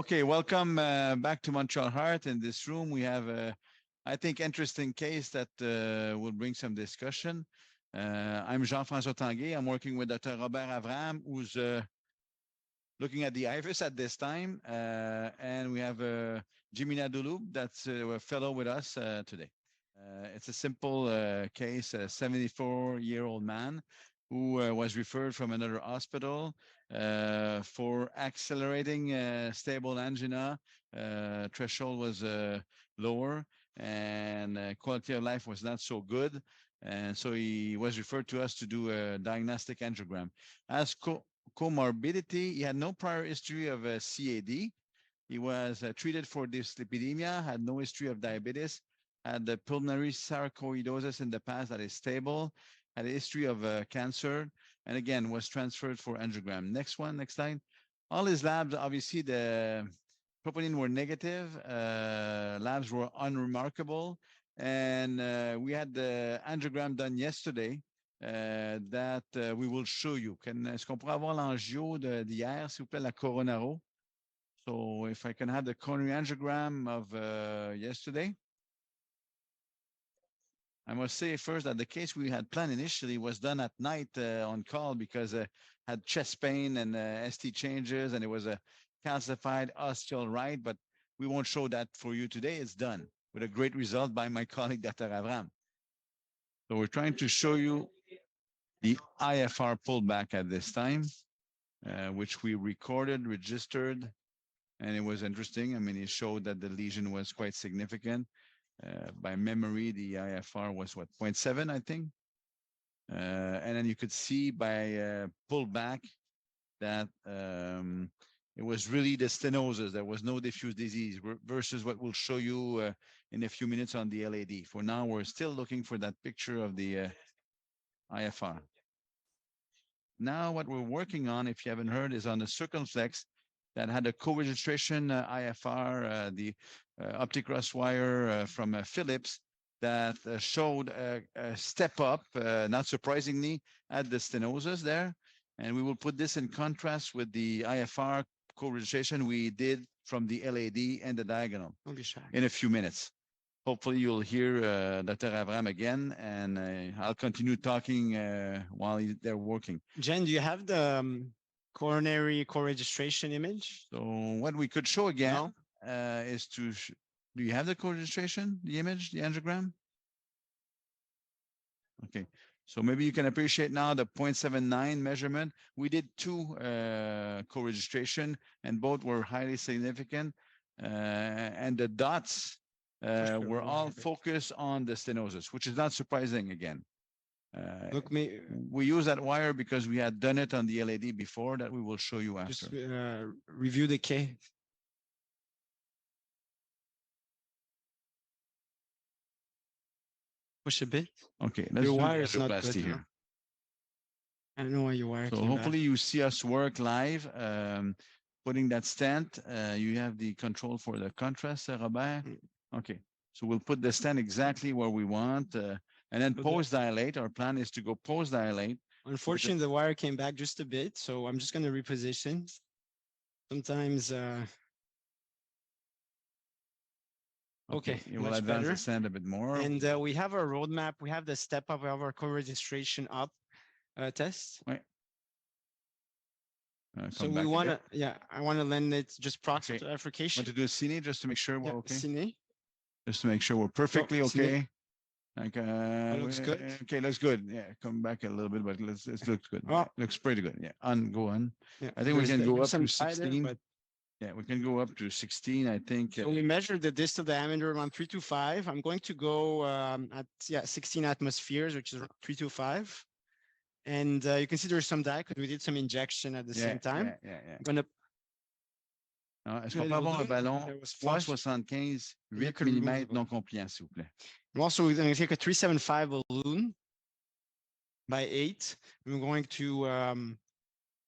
Okay, welcome back to Montreal Heart. In this room, we have a, I think, interesting case that will bring some discussion. I'm Jean-François Tanguay. I'm working with Dr. Robert Avram, who's looking at the IVUS at this time. And we have Jimina Dulub, that's a fellow with us today. It's a simple case, a 74-year-old man who was referred from another hospital for accelerating stable angina. Threshold was lower and quality of life was not so good. And so he was referred to us to do a diagnostic angiogram. As comorbidity, he had no prior history of CAD. He was treated for dyslipidemia, had no history of diabetes, had the pulmonary sarcoidosis in the past that is stable, had a history of cancer, and again, was transferred for angiogram. Next slide. All his labs, obviously, the troponin were negative, labs were unremarkable, and we had the angiogram done yesterday that we will show you. Est-ce qu'on pourrait avoir l'angio d'hier, s'il vous plaît, la coronaro? So if I can have the coronary angiogram of yesterday. I must say first that the case we had planned initially was done at night on call because had chest pain and ST changes, and it was a calcified ostial right, but we won't show that for you today. It's done with a great result by my colleague, Dr. Avram. So we're trying to show you the IFR pullback at this time, which we recorded, registered, and it was interesting. I mean, it showed that the lesion was quite significant. By memory, the IFR was what, 0.7, I think. And then you could see by pullback that it was really the stenosis. There was no diffuse disease versus what we'll show you in a few minutes on the LAD. For now, we're still looking for that picture of the IFR. Now, what we're working on, if you haven't heard, is on the circumflex that had a co-registration IFR, the optic cross wire from Philips that showed a step up, not surprisingly, at the stenosis there. And we will put this in contrast with the IFR co-registration we did from the LAD and the diagonal in a few minutes. Hopefully you'll hear Dr. Avram again, and I'll continue talking while they're working. Jen, do you have the coronary co-registration image? So what we could show again is to, do you have the co-registration, the image, the angiogram? Okay, so maybe you can appreciate now the 0.79 measurement. We did two co-registration and both were highly significant. And the dots were all focused on the stenosis, which is not surprising again. We use that wire because we had done it on the LAD before that we will show you after. Just review the case. Push a bit. Okay, let's your do wire is not good here. I don't know why your wire. So hopefully you see us work live. Putting that stent, you have the control for the contrast, Robert. Okay, so we'll put the stent exactly where we want. And then post-dilate, our plan is to go post-dilate. Unfortunately, the wire came back just a bit, so I'm just going to reposition. Sometimes, okay, you will advance the stent a bit more. And we have our roadmap. We have the step up of our co-registration up test. Right. So we want to, I want to lend it just proximal to bifurcation. Want to do a cine just to make sure we're okay? Cine. Just to make sure we're perfectly okay. Like, looks good. Okay, looks good. Yeah, come back a little bit, but it looks good. Oh. Looks pretty good. Yeah, go on. Yeah, I think we can go up to 16. But yeah, we can go up to 16, I think. So we measured the distal diameter around 325. I'm going to go at 16 atmospheres, which is 325. And you can see there's some dye because we did some injection at the same time. I'm going to. Est-ce qu'on peut avoir un ballon 3,75, 8 mm non compliant, s'il vous plaît? I'm also going to take a 375 balloon by 8. I'm going to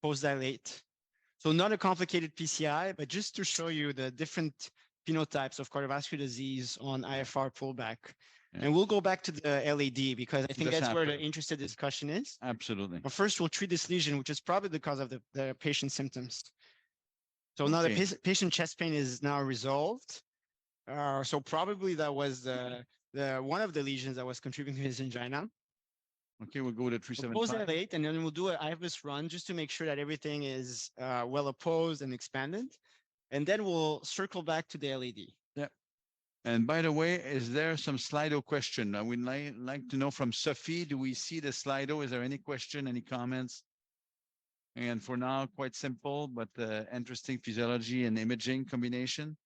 post-dilate. So not a complicated PCI, but just to show you the different phenotypes of cardiovascular disease on IFR pullback. Yeah. And we'll go back to the LAD because I think that's where the interested discussion is. Absolutely. But first, we'll treat this lesion, which is probably the cause of the patient's symptoms. So now the Okay. patient chest pain is now resolved. So probably that was the one of the lesions that was contributing to his angina. Okay, we'll go to We'll close that 375. late, and then we'll do an IVUS run just to make sure that everything is well opposed and expanded. And then we'll circle back to the LED. Yeah. And by the way, is there some Slido question? I would like to know from Sophie, do we see the Slido? Is there any question, any comments? And for now, quite simple, but interesting physiology and imaging combination.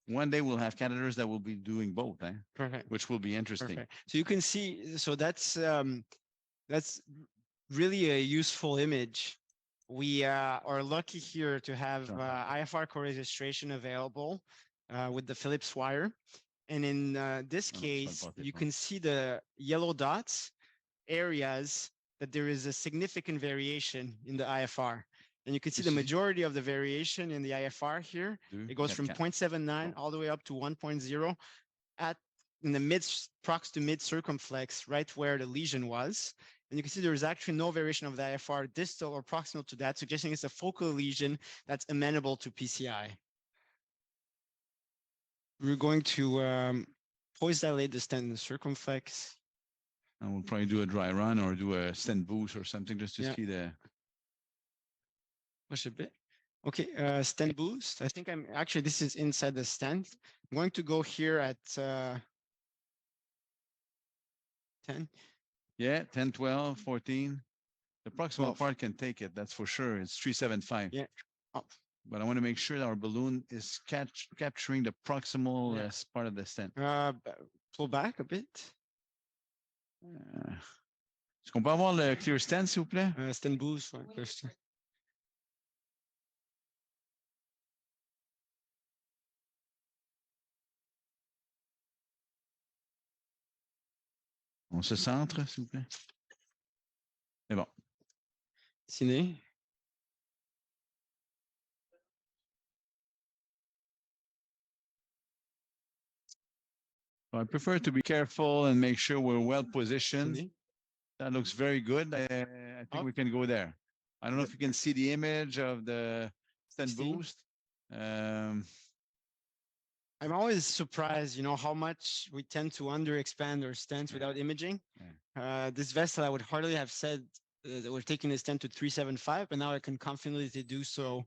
One day we'll have catheters that will be doing both, Perfect. which will be interesting. Perfect. So you can see, so that's really a useful image. We are lucky here to have Sure. IFR co-registration available with the Philips wire. And in this case, you can see the yellow dots, areas that there is a significant variation in the IFR. And you can see the majority of the variation in the IFR here. It goes from 0.79 all the way up to 1.0 in the prox to mid circumflex, right where the lesion was. And you can see there is actually no variation of the IFR distal or proximal to that, suggesting it's a focal lesion that's amenable to PCI. We're going to poise dilate the stent in the circumflex. And we'll probably do a dry run or do a stent boost or something just to see the. Push a bit. Okay, stent boost. I think this is inside the stent. I'm going to go here at 10. Yeah, 10, 12, 14. The proximal part can take it, that's for sure. It's 375. Yeah. Oh. But I want to make sure that our balloon is capturing the proximal part of the stent. Pull back a bit. Est-ce qu'on peut avoir le clear stent, s'il vous plaît? Stent boost, clear stent. On se centre, s'il vous plaît. C'est bon. Ciné. I prefer to be careful and make sure we're well positioned. Ciné. That looks very good. I think we can go there. I don't know if you can see the image of the stent boost. I'm always surprised, how much we tend to underexpand our stents without imaging. This vessel, I would hardly have said that we're taking the stent to 375, but now I can confidently do so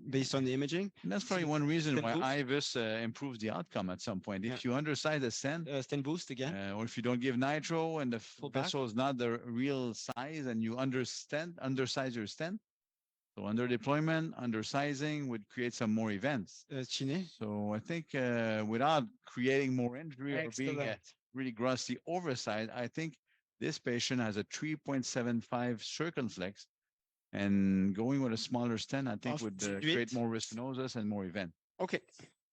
based on the imaging. And that's probably one reason why IVUS improves the outcome at some point. If you undersize the stent, stent boost again, or if you don't give nitro and the vessel is not the real size and you undersize your stent, so under deployment, undersizing would create some more events. So I think without creating more injury or being really grossly oversized, I think this patient has a 3.75 circumflex, and going with a smaller stent, I think would create more restenosis and more event. Okay.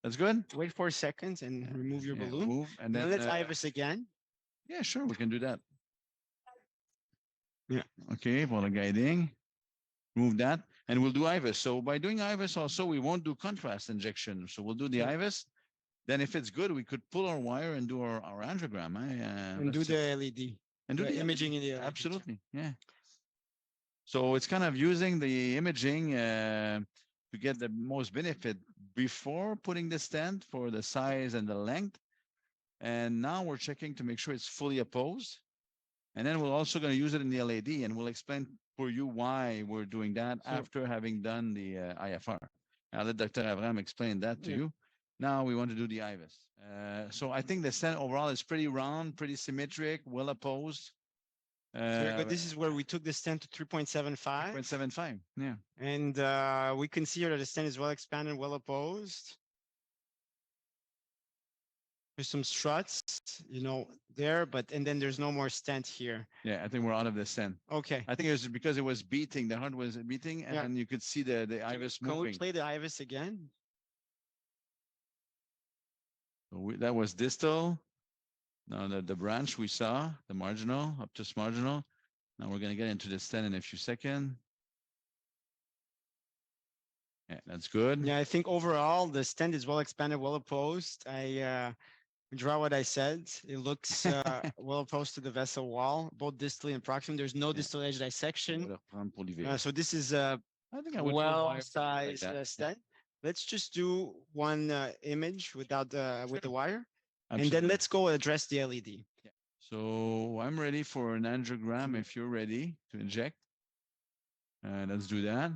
That's good. Wait 4 seconds and remove your balloon. Move, and then let's IVUS again. Yeah, sure, we can do that. Yeah. Okay, for the guiding. Move that, and we'll do IVUS. So by doing IVUS also, we won't do contrast injection. So we'll do the IVUS. Then if it's good, we could pull our wire and do our angiogram. And do the LED. And do the imaging in the LED. Absolutely, yeah. So it's kind of using the imaging to get the most benefit before putting the stent for the size and the length. And now we're checking to make sure it's fully opposed. And then we're also going to use it in the LED, and we'll explain for you why we're doing that after having done the IFR. I'll let Dr. Avram explain that to you. Now we want to do the IVUS. So I think the stent overall is pretty round, pretty symmetric, well opposed. Very good. This is where we took the stent to 3.75. 3.75, yeah. And we can see here that the stent is well expanded, well opposed. There's some struts, there, and then there's no more stent here. Yeah, I think we're out of the stent. Okay. I think it was because it was beating, the heart was beating, and then you could see the IVUS moving. Can we play the IVUS again? So that was distal. Now the branch we saw, the marginal, obtuse marginal. Now we're going to get into the stent in a few seconds. Yeah, that's good. Yeah, I think overall the stent is well expanded, well opposed. I draw what I said. It looks well opposed to the vessel wall, both distally and proximal. There's no distal edge dissection. So this is I think I would pull wire like well-sized that. stent. Let's just do one image without with the wire, and then Absolutely. let's go address the LED. Yeah. So I'm ready for an angiogram if you're ready to inject. Let's do that.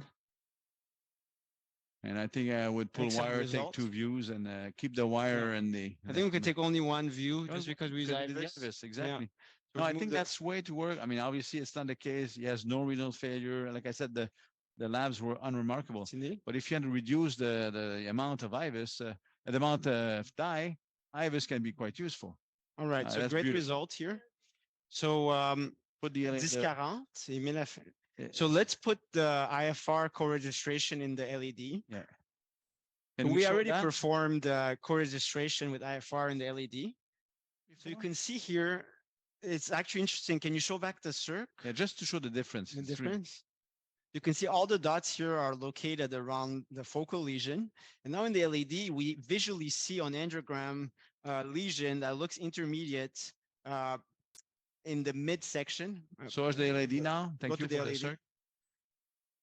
And I think I would pull Excellent wire, take result. 2 views, and keep the wire and the. I think we could take only one view Oh, just because we use because the IVUS. IVUS, exactly. So No, I remove think the- that's way to work. I mean, obviously, it's not the case. He has no renal failure. Like I said, the labs were unremarkable. Cindy? But if you had to reduce the amount of IVUS, the amount of dye, IVUS can be quite useful. All right, so that's great beautiful. result here. So Put the 10-40, c'est 1000 F. So let's put the IFR co-registration in the LED. Yeah. So Can we show already that performed co-registration with IFR in the LED. So you before? can see here, it's actually interesting. Can you show back the circ? Yeah, just to show the difference. The It's really- difference? You can see all the dots here are located around the focal lesion. And now in the LED, we visually see on angiogram lesion that looks intermediate in the midsection. So is the LED now? Thank Go you to the for the LED. circ.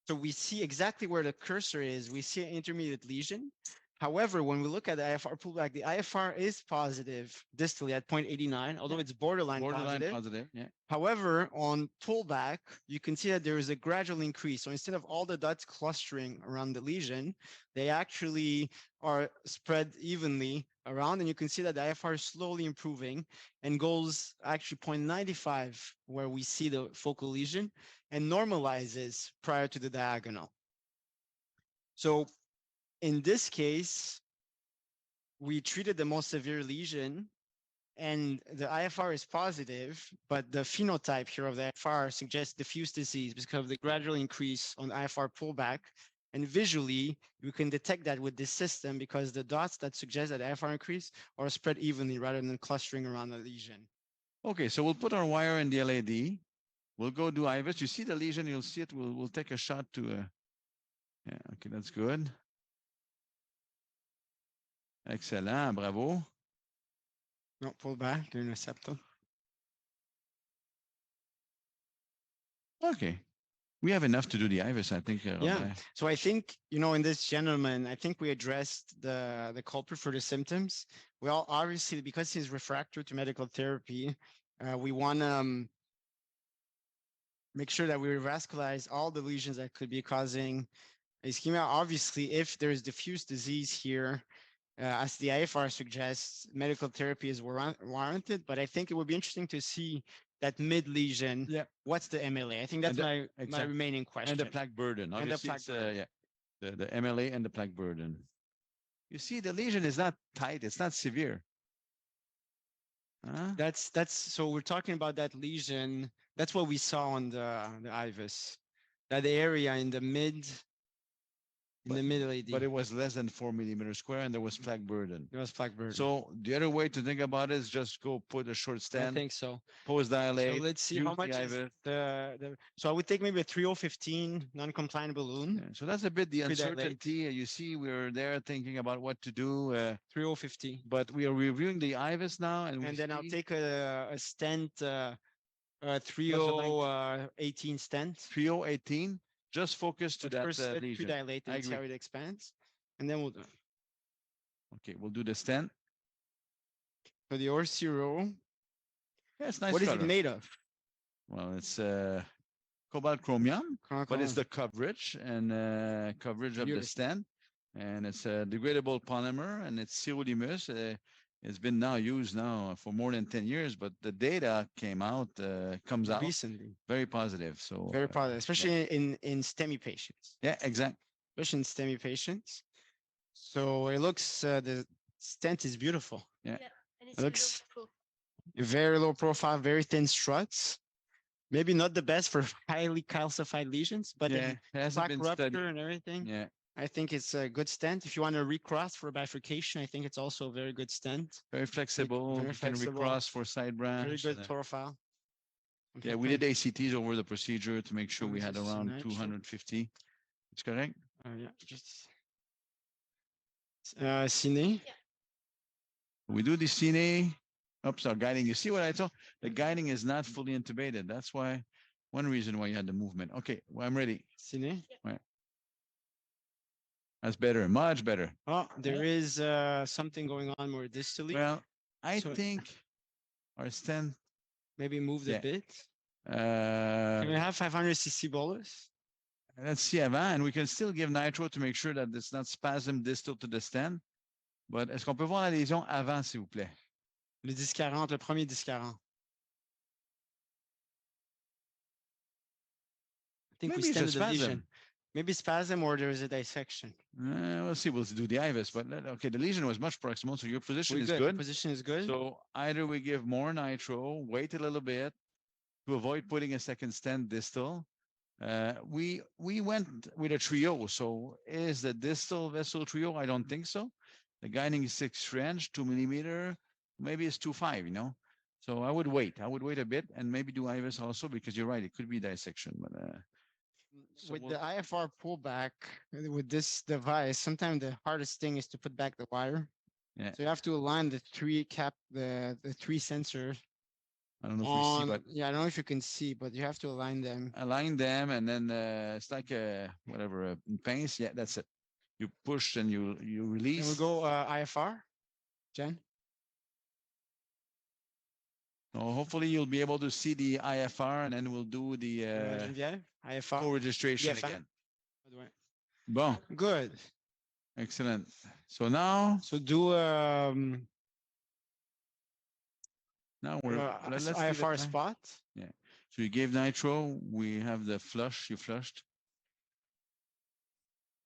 So we see exactly where the cursor is. We see an intermediate lesion. However, when we look at the IFR pullback, the IFR is positive distally at 0.89, although it's borderline positive. Positive. Yeah. However, on pullback, you can see that there is a gradual increase. So instead of all the dots clustering around the lesion, they actually are spread evenly around. And you can see that the IFR is slowly improving and goes actually 0.95 where we see the focal lesion and normalizes prior to the diagonal. So in this case, we treated the most severe lesion and the IFR is positive, but the phenotype here of the IFR suggests diffuse disease because of the gradual increase on IFR pullback. And visually, you can detect that with this system because the dots that suggest that IFR increase are spread evenly rather than clustering around the lesion. Okay, so we'll put our wire in the LED. We'll go do IVUS. You see the lesion, you'll see it. We'll take a shot to yeah, okay, that's good. Excellent, bravo. No, pull back during the septum. Okay. We have enough to do the IVUS, I think. Yeah. So I think, you know, in this gentleman, I think we addressed the culprit for the symptoms. Well, obviously, because he's refractory to medical therapy, we want to make sure that we revascularize all the lesions that could be causing ischemia. Obviously, if there's diffuse disease here, as the IFR suggests, medical therapy is warranted, but I think it would be interesting to see that mid lesion. Yeah. What's the MLA? I think that's my remaining question. And the plaque burden. And the Obviously, plaque it's, burden. yeah, the MLA and the plaque burden. You see, the lesion is not tight. It's not severe. Huh? That's so we're talking about that lesion. That's what we saw on the IVUS, that area in the mid LED. But it was less than 4 millimeters square, and there was plaque burden. It was plaque burden. So the other way to think about it is just go put a short I stand, think so. post dilate. So let's see use how the much is IVUS. so I would take maybe a 3015 non-compliant balloon. Yeah, so that's a bit the Pre-dilate. uncertainty. You see, we're there thinking about what to do, 3050. but we are reviewing the IVUS now, and Then I'll take a stent, 3018 stent. 3018. Just focus to But that first, let's lesion. pre-dilate I and see how agree. it expands. And then we'll do. Okay, we'll do the stent. For the Orsiro, Yeah, it's nice. what is color. it made of? Well, it's cobalt chromium, but it's the coverage and coverage of the Beautiful. stent, and it's a degradable polymer, and it's sirolimus. It's been used for more than 10 years, but the data comes out recently. very positive. So Very positive, especially in STEMI patients. yeah, exactly. Especially in STEMI patients. So it looks, the stent is beautiful. Yeah. And It looks very low profile, very thin struts. Maybe not the best for highly calcified lesions, but Yeah, in it hasn't plaque been rupture studied. and everything, Yeah, I think it's a good stent. If you want to recross for bifurcation, I think it's also a very good stent. very flexible. Very You can flexible. recross for side branch. Very good and, profile. yeah, we did ACTs over the procedure to make sure we had Just around imagine. 250. It's correct. Yeah, just Cine. We do the cine. Oops, our guiding. You see what I told? The guiding is not fully intubated. That's why one reason why you had the movement. Okay, well, I'm ready. Cine. Right. That's better, much better. Oh, there is something going on more distally. Well, I So- think our stent, Maybe moved yeah. a bit. Can we have 500 cc bolus? let's see avant, and we can still give nitro to make sure that it's not spasm distal to the stent. But est-ce qu'on peut voir la lésion avant, s'il vous plaît? Le 10-40, le premier 10-40. I think we Maybe it's a stented the lesion. spasm. Maybe spasm or there is a dissection. We'll see. We'll do the IVUS. But okay, the lesion was much proximal, so your position We're is good. good. Position is good. So either we give more nitro, wait a little bit to avoid putting a second stent distal. We went with a trio. So is the distal vessel trio? I don't think so. The guiding is 6 French, 2 millimeter. Maybe it's 2.5. You know. So I would wait. I would wait a bit and maybe do IVUS also because you're right. It could be dissection, but. So with the IFR pullback with this device, sometimes the hardest thing is to put back the wire. Yeah. So you have to align the three sensors. I don't know if we see, but yeah, I don't know if you can see, but you have to align them. Align them, and then it's like a whatever a pince. Yeah, that's it. You push and you release. And we go IFR, Jen. So hopefully you'll be able to see the IFR, and then we'll do the IFR co-registration IFR. again. Bon, good, excellent. So now do now we're let's IFR spot. Yeah. So you gave nitro. We have the flush. You flushed.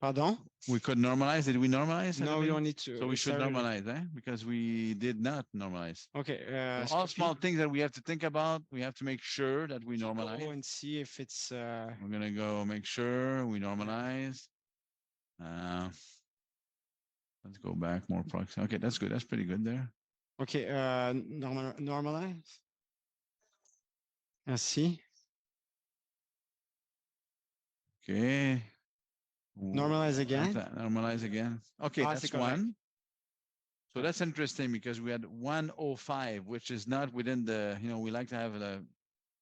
Pardon? We could normalize. Did we normalize? No, we don't need to. So we should normalize, eh? Because we did not normalize. Okay. So all small things that we have to think about. We have to make sure that we normalize. Go and see if it's. We're gonna go make sure we normalize. Let's go back more proximate. Okay, that's good. That's pretty good there. Okay. Normalize. See. Okay. Normalize again. Normalize again. Okay, that's one. So that's interesting because we had 105, which is not within the, we like to have a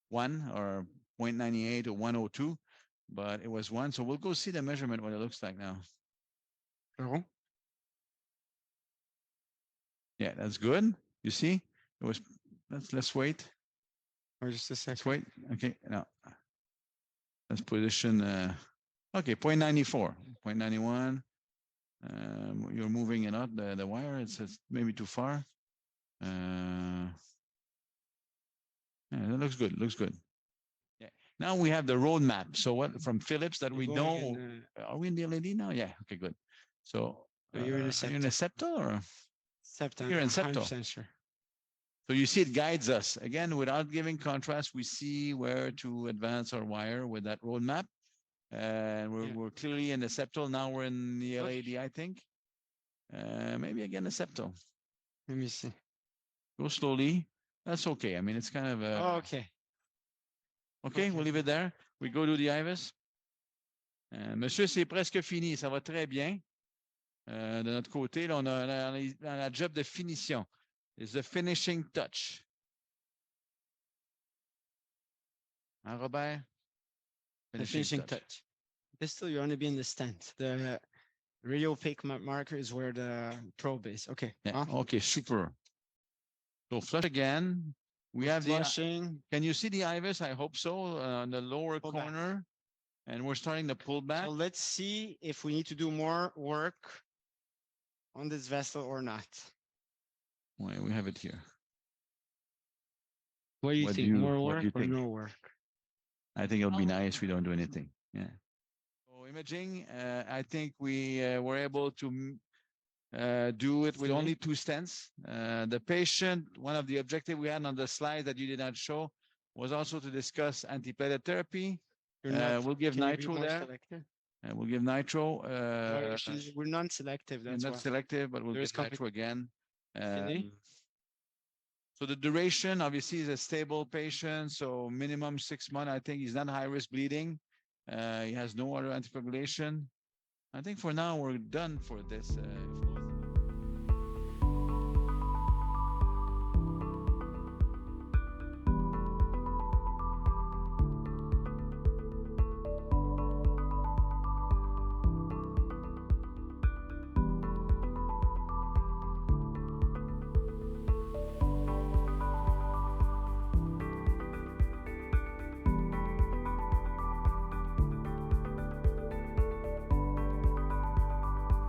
1 or 0.98 or 102, but it was 1. So we'll go see the measurement, what it looks like now. Oh. Yeah, that's good. You see, it was, let's wait. Or just a second. Let's wait. Okay, now let's position, okay, 0.94, 0.91. You're moving it out the wire. It's maybe too far. Yeah, that looks good. Looks good. Yeah. Now we have the roadmap. So what from Philips that we know? Are we in the LED now? Yeah. Okay. Good. So you're in a septal or septal? You're in septal. Sure. So you see, it guides us again without giving contrast. We see where to advance our wire with that roadmap. And we're clearly in the septal. Now we're in the LAD, I think. Maybe again the septal. Let me see. Go slowly. That's okay. I mean, it's kind of okay. Okay, we'll leave it there. We go to the IVUS. Monsieur, c'est presque fini. Ça va très bien. De notre côté, là, on a la job de finition. It's the finishing touch. Hein, Robert? Finishing touch. This still you're only be in the stent. The radio opaque marker is where the probe is. Okay. Yeah. Okay, super. So flush again. We have flushing. Can you see the IVUS? I hope so. On the lower corner. Back. And we're starting to pull back. So let's see if we need to do more work on this vessel or not. Well, we have it here. What do you think? More work or no work? I think it'll be nice if we don't do anything. Yeah. So imaging, I think we were able to do it with only 2 stents. The patient, one of the objectives we had on the slide that you did not show was also to discuss antiplatelet therapy. We'll give nitro there. We'll give nitro. We're non-selective. That's not selective, but we'll give nitro again. So the duration, obviously, is a stable patient. So minimum 6 months. I think he's not high risk bleeding. He has no other anticoagulation. I think for now we're done for this.